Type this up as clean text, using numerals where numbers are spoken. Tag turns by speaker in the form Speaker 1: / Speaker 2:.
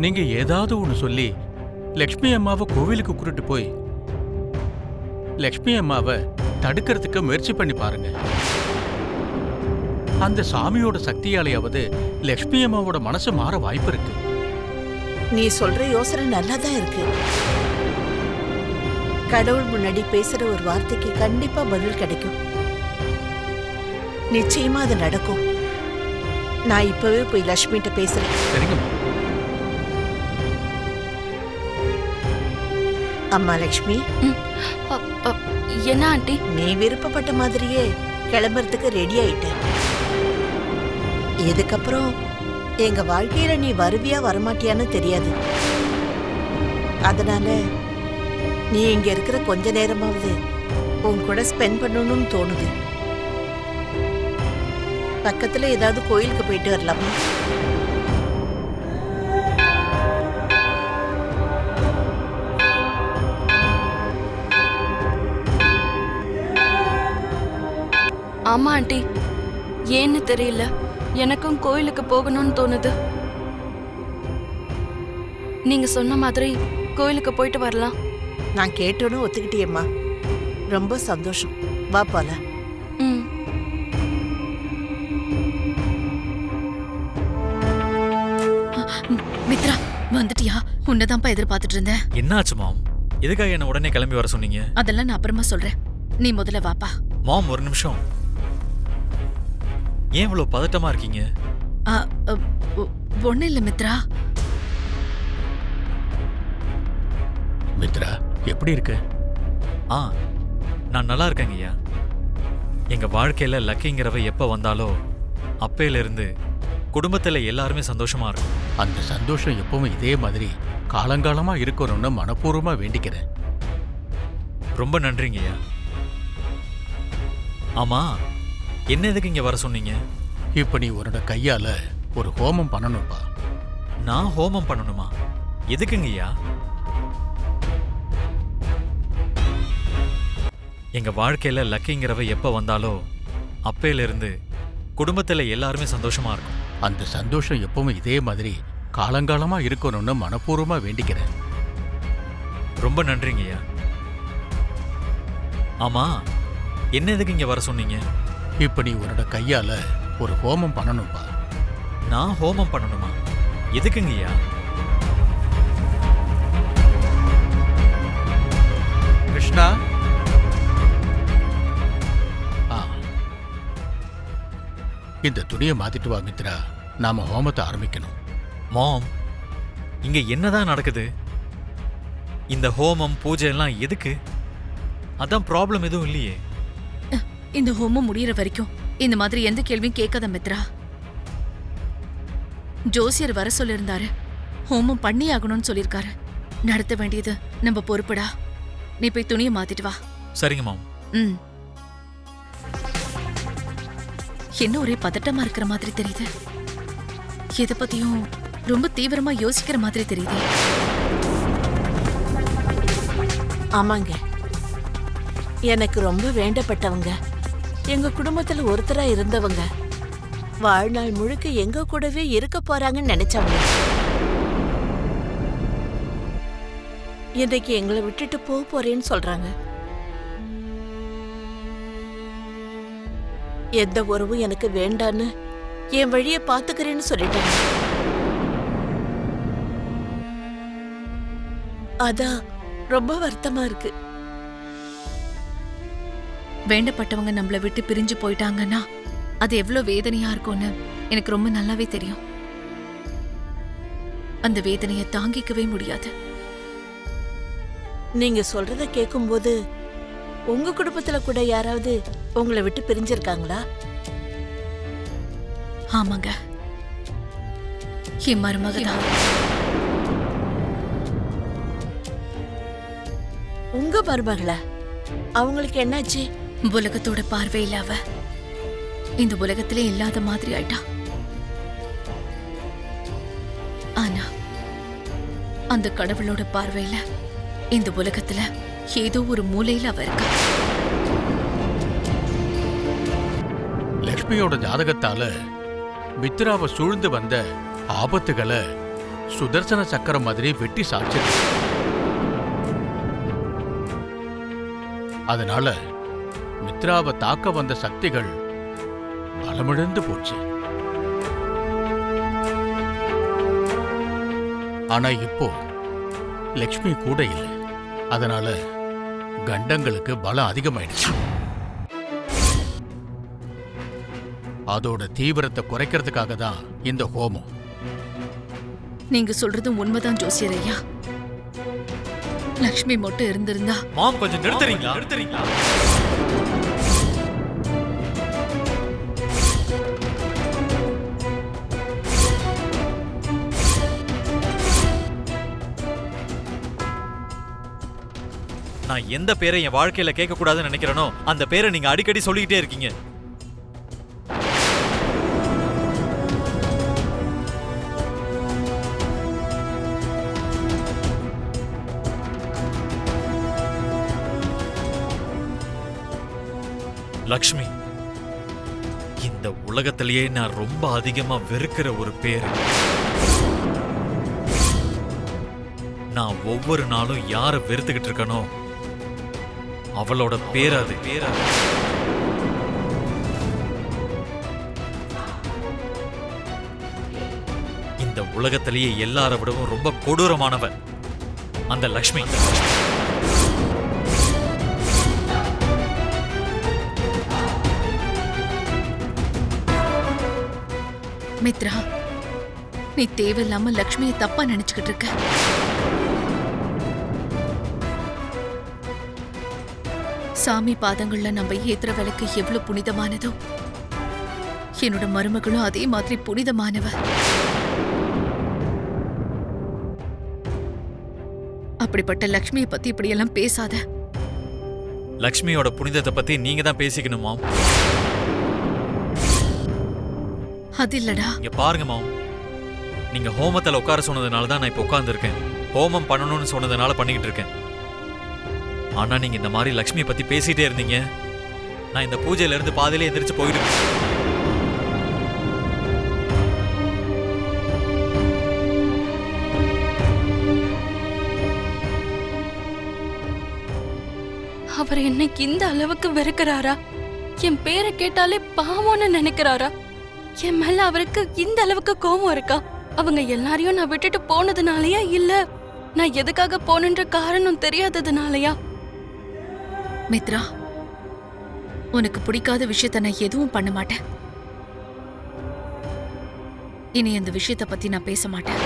Speaker 1: நீங்க ஏதாவது ஒண்ணு சொல்லி லக்ஷ்மி அம்மாவை கோவிலுக்கு கூட்டிட்டு போய் லக்ஷ்மி அம்மாவை தடுக்கிறதுக்கு முயற்சி பண்ணி பாருங்க. அந்த சாமியோட சக்தியாலேயாவது லக்ஷ்மி அம்மாவோட மனசு மாற வாய்ப்பு இருக்கு.
Speaker 2: நீ சொல்ற யோசனை நல்லாதான் இருக்கு. கடவுள் முன்னாடி பேசுற ஒரு வார்த்தைக்கு கண்டிப்பா பதில் கிடைக்கும். நிச்சயமா அது நடக்கும். நான் இப்பவே போய் லட்சுமிகிட்ட பேசுறேன்.
Speaker 1: சரிங்கம்மா.
Speaker 2: அம்மா லட்சுமி,
Speaker 3: என்ன ஆண்டி?
Speaker 2: நீ விருப்பப்பட்ட மாதிரியே கிளம்புறதுக்கு ரெடி ஆயிட்ட. இதுக்கப்புறம் எங்க வாழ்க்கையில நீ வருவியா வரமாட்டியான்னு தெரியாது. அதனால நீ இங்க இருக்கிற கொஞ்ச நேரமாவது உன் கூட ஸ்பெண்ட் பண்ணணும்னு தோணுது. பக்கத்துல ஏதாவது கோயிலுக்கு போயிட்டு வரலாமா?
Speaker 3: ஆமா ஆண்டி, ஏன்னு தெரியல, எனக்கும் கோயிலுக்கு போகணும்னு தோணுது. நீங்க சொன்ன மாதிரி கோயிலுக்கு போயிட்டு வரலாம்.
Speaker 2: நான் கேட்டோன்னு ஒத்துக்கிட்டியம்மா, ரொம்ப சந்தோஷம். வா போலாம்.
Speaker 4: மித்ரா, வந்துட்டியா? உன்னதான்ப்பா எதிர்பார்த்துட்டு இருந்தேன்.
Speaker 5: என்னாச்சு மாம்? எதுக்காக என்ன உடனே கிளம்பி வர சொன்னீங்க?
Speaker 4: அதெல்லாம் நான் அப்புறமா சொல்றேன். நீ முதல்ல வாப்பா.
Speaker 5: மாம், ஒரு நிமிஷம். ஏன் இவ்வளவு பதட்டமா இருக்கீங்க?
Speaker 4: ஒண்ணு இல்ல மித்ரா.
Speaker 1: மித்ரா, எப்படி இருக்கு?
Speaker 5: நான் நல்லா இருக்கேங்க ஐயா. எங்க வாழ்க்கையில லக்கிங்கிறவ எப்ப வந்தாலோ அப்பையில இருந்து குடும்பத்துல எல்லாருமே சந்தோஷமா இருக்கும்.
Speaker 1: அந்த சந்தோஷம் எப்பவும் இதே மாதிரி காலங்காலமா இருக்கணும்னு மனப்பூர்வமா வேண்டிக்கிறேன்.
Speaker 5: ரொம்ப நன்றிங்க ஐயா. ஆமா, என்ன எதுக்கு இங்க வர சொன்னீங்க?
Speaker 1: இப்ப நீ உன்னோட கையால ஒரு ஹோமம் பண்ணணும்பா.
Speaker 5: நான் ஹோமம் பண்ணணுமா? எதுக்குங்க ஐயா? எங்க வாழ்க்கையில லக்கிங்கிறவ எப்ப வந்தாலோ அப்பையில இருந்து குடும்பத்துல எல்லாருமே சந்தோஷமா இருக்கும்.
Speaker 1: அந்த சந்தோஷம் எப்பவும் இதே மாதிரி காலங்காலமா இருக்கணும்னு மனப்பூர்வமா வேண்டிக்கிறேன்.
Speaker 5: ரொம்ப நன்றிங்க ஐயா. ஆமா, என்ன எதுக்கு இங்க வர சொன்னீங்க?
Speaker 1: இப்ப நீ உன்னோட கையால ஒரு ஹோமம் பண்ணணும்பா.
Speaker 5: நான் ஹோமம் பண்ணணுமா? எதுக்குங்க ஐயா?
Speaker 1: கிருஷ்ணா, இந்த துணியை மாத்திட்டு வா மித்ரா. நாம ஹோமத்தை ஆரம்பிக்கணும்.
Speaker 5: மாம், இங்க என்னதான் நடக்குது? இந்த ஹோமம் பூஜை எல்லாம் எதுக்கு? அதான் ப்ராப்ளம் எதுவும் இல்லையே.
Speaker 4: இந்த ஹோமம் முடியற வரைக்கும் இந்த மாதிரி எந்த கேள்வியும் கேட்காத மித்ரா. ஜோசியர் வர சொல்லிருந்தாரு. ஹோமம் பண்ணி ஆகணும்னு சொல்லிருக்காரு. நடத்த வேண்டியது நம்ம பொறுப்புடா. நீ போய் துணியை மாத்திட்டு வா.
Speaker 5: சரிங்க மாம்.
Speaker 4: என்ன ஒரே பதட்டமா இருக்கிற மாதிரி தெரியுது. எதை பத்தியும் ரொம்ப தீவிரமா யோசிக்கிற மாதிரி தெரியுது.
Speaker 2: ஆமாங்க, எனக்கு ரொம்ப வேண்டப்பட்டவங்க, எங்க குடும்பத்துல ஒருத்தரா இருந்தவங்க, வாழ்நாள் முழுக்க எங்க கூடவே இருக்க போறாங்கன்னு நினைச்சவங்க, இன்னைக்கு எங்களை விட்டுட்டு போறேன்னு சொல்றாங்க. எந்த உறவும் எனக்கு வேண்டான்னு என் வழியை பாத்துக்கிறேன்னு சொல்லிட்டாங்க. அதான் ரொம்ப வருத்தமா இருக்கு.
Speaker 4: வேண்டப்பட்டவங்க நம்மள விட்டு பிரிஞ்சு போயிட்டாங்கன்னா அது எவ்வளவு வேதனையா இருக்கும்னு எனக்கு ரொம்ப நல்லாவே தெரியும். அந்த வேதனையை தாங்கிக்கவே முடியாது.
Speaker 2: நீங்க சொல்றத கேட்கும்போது உங்க குடும்பத்துல கூட யாராவது உங்களை விட்டு பிரிஞ்சிருக்காங்களா?
Speaker 4: ஆமாங்க, என் மருமகதான்.
Speaker 2: உங்க மருமகளா? அவங்களுக்கு என்னாச்சு?
Speaker 4: உலகத்தோட பார்வையில அவ இந்த உலகத்திலே இல்லாத மாதிரி ஆயிட்டா. ஆனா அந்த கடவுளோட பார்வையில இந்த உலகத்துல ஏதோ ஒரு மூலையில அவ இருக்கா.
Speaker 1: லக்ஷ்மியோட ஜாதகத்தால மித்ராவை சூழ்ந்து வந்த ஆபத்துகளை சுதர்சன சக்கரம் மாதிரி வெட்டி சாய்ச்சிருக்கு. அதனால மித்ராவை தாக்க வந்த சக்திகள் பலமிழந்து போச்சு. ஆனா இப்போ லக்ஷ்மி கூட இல்லை. அதனால கண்டங்களுக்கு பலம் அதிகமாயிடுச்சு. அதோட தீவிரத்தை குறைக்கிறதுக்காக தான் இந்த ஹோமம்.
Speaker 4: நீங்க சொல்றதும் உண்மைதான் ஜோசியர் ஐயா. லக்ஷ்மி மட்டும் இருந்திருந்தா.
Speaker 5: மாம் கொஞ்சம் நிறுத்துறீங்களா? நான் எந்த பேரை என் வாழ்க்கையில கேட்க கூடாதுன்னு நினைக்கிறேனோ அந்த பேரை நீங்க அடிக்கடி சொல்லிக்கிட்டே இருக்கீங்க. லக்ஷ்மி, இந்த உலகத்திலேயே நான் ரொம்ப அதிகமா வெறுக்கிற ஒரு பேரு. நான் ஒவ்வொரு நாளும் யாரை வெறுத்துக்கிட்டு இருக்கனோ அவளோட பேர் அது. இந்த உலகத்திலேயே எல்லாரை விடவும் ரொம்ப கொடூரமானவ அந்த லக்ஷ்மி.
Speaker 4: மித்ரா, நீ தேவையில்லாம லக்ஷ்மியை தப்பா நினைச்சுக்கிட்டு இருக்க. சாமி பாதங்கள்ல நம்ம ஏத்துற விளக்கு எவ்வளவு புனிதமானதோ என்னோட மருமகளும் அதே மாதிரி புனிதமானவ. அப்படிப்பட்ட லக்ஷ்மியை பத்தி இப்படியெல்லாம் பேசாத.
Speaker 5: லக்ஷ்மியோட புனிதத்தை பத்தி நீங்க தான் பேசிக்கணுமா?
Speaker 4: அது இல்லடா.
Speaker 5: இங்க பாருங்க மாம், நீங்க ஹோமத்துல உட்கார சொன்னதுனால தான் நான் இப்ப உட்கார்ந்து இருக்கேன். ஹோமம் பண்ணணும்னு சொன்னதுனால பண்ணிக்கிட்டு இருக்கேன். ஆனா நீங்க இந்த மாதிரி லக்ஷ்மியை பத்தி பேசிட்டே இருந்தீங்க, நான் இந்த பூஜையில இருந்து பாதியிலே எந்திரிச்சு போயிடுவேன்.
Speaker 3: அவர் என்னைக்கு இந்த அளவுக்கு வெறுக்கிறாரா? என் பேரை கேட்டாலே பாவம்னு நினைக்கிறாரா? என் மேல அவருக்கு இந்த அளவுக்கு கோபம் இருக்கா? அவங்க எல்லாரையும் நான் விட்டுட்டு போனதுனாலயா, இல்ல நான் எதுக்காக போனன்ற காரணம் தெரியாததுனாலயா?
Speaker 4: மித்ரா, உனக்கு பிடிக்காத விஷயத்த நான் எதுவும் பண்ண மாட்டேன். இனி அந்த விஷயத்தை பத்தி நான் பேச மாட்டேன்.